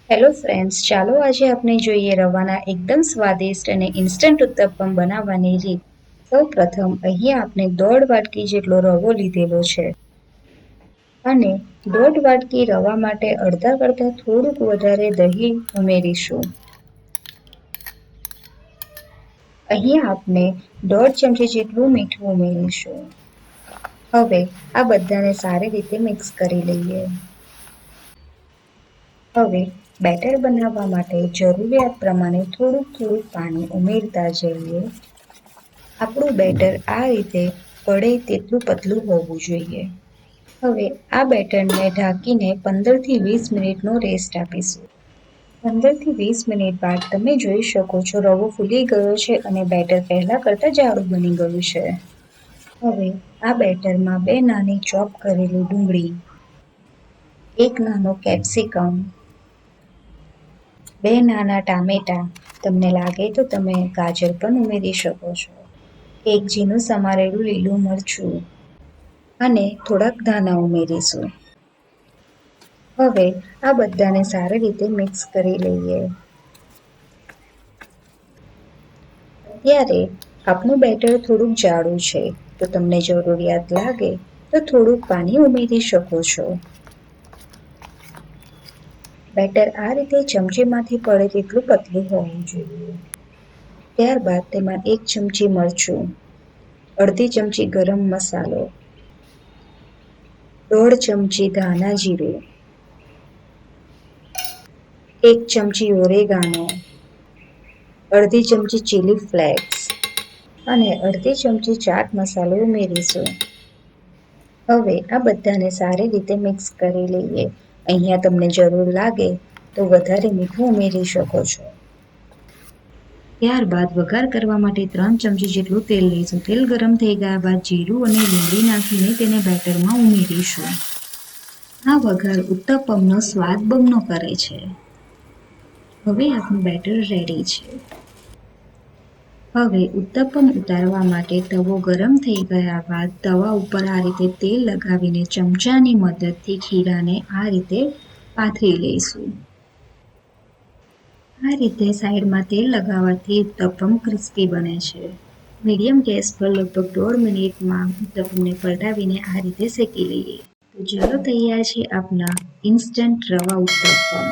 Hello friends, ચાલો આજે આપણે જોઈએ રવાના એકદમ સ્વાદિષ્ટ અને ઇન્સ્ટન્ટ ઉત્તપમ બનાવવાની રીત. સૌ પ્રથમ અહીંયા આપણે 1.5 વાટકી જેટલો રવો લીધેલો છે અને 1.5 વાટકી રવા માટે અડધા કરતાં થોડુંક વધારે દહીં ઉમેરીશું. અહીંયા આપણે 1.5 ચમચી જેટલું મીઠું ઉમેરીશું. હવે આ બધાને સારી રીતે મિક્સ કરી લઈએ. હવે બેટર બનાવવા માટે જરૂરિયાત પ્રમાણે થોડુંક પાણી ઉમેરતા જઈએ. આપણું બેટર આ રીતે પડે તેટલું પતલું હોવું જોઈએ. હવે આ બેટરને ઢાંકીને 15 થી 20 મિનિટનો રેસ્ટ આપીશું. 15 થી 20 મિનિટ બાદ તમે જોઈ શકો છો રવો ફૂલી ગયો છે અને બેટર પહેલા કરતાં જાડું બની ગયું છે. હવે આ બેટરમાં 2 નાની ચોપ કરેલી ડુંગળી, 1 નાનો કેપ્સિકમ, 2 નાના ટામેટા, તમને લાગે તો તમે ગાજર પણ ઉમેરી શકો છો, 1 ઝીણું સમારેલું લીલું મરચું અને થોડાક ધાણા ઉમેરીશું. હવે આ બધાને સારી રીતે મિક્સ કરી લઈએ. અત્યારે આપણું બેટર થોડુંક જાડું છે, તો તમને જરૂરિયાત લાગે તો થોડુંક પાણી ઉમેરી શકો છો. બેટર આ રીતે ચમચીમાંથી પડે તેટલું પતલું હોવું જોઈએ. ત્યારબાદ તેમાં 1 ચમચી મરચું, અડધી ચમચી ગરમ મસાલો, 1.5 ચમચી ધાણા જીરું, 1 ચમચી ઓરેગાનો, અડધી ચમચી ચીલી ફ્લેક્સ અને અડધી ચમચી ચાટ મસાલો ઉમેરીશું. હવે આ બધાને સારી રીતે મિક્સ કરી લઈએ. અહીંયા તમને જરૂર લાગે તો વધારે મીઠું ઉમેરી શકો છો. ત્યારબાદ વઘાર કરવા માટે 3 ચમચી જેટલું તેલ લઈશું. તેલ ગરમ થઈ ગયા બાદ જીરું અને લીમડી નાખીને તેને બેટરમાં ઉમેરીશું. આ વઘાર ઉત્તપમનો સ્વાદ બમણો કરે છે. હવે આપણું બેટર રેડી છે. હવે ઉત્તપમ ઉતારવા માટે તવો ગરમ થઈ ગયા બાદ તવા ઉપર આ રીતે તેલ લગાવીને ચમચાની મદદથી ખીરાને આ રીતે પાથરી લઈશું. આ રીતે સાઈડમાં તેલ લગાવવાથી ઉત્તપમ ક્રિસ્પી બને છે. મીડિયમ ગેસ પર લગભગ 1.5 મિનિટમાં ઉત્તપમને પલટાવીને આ રીતે શેકી લઈએ. તો ચાલો તૈયાર છે આપના ઇન્સ્ટન્ટ રવા ઉત્તપમ.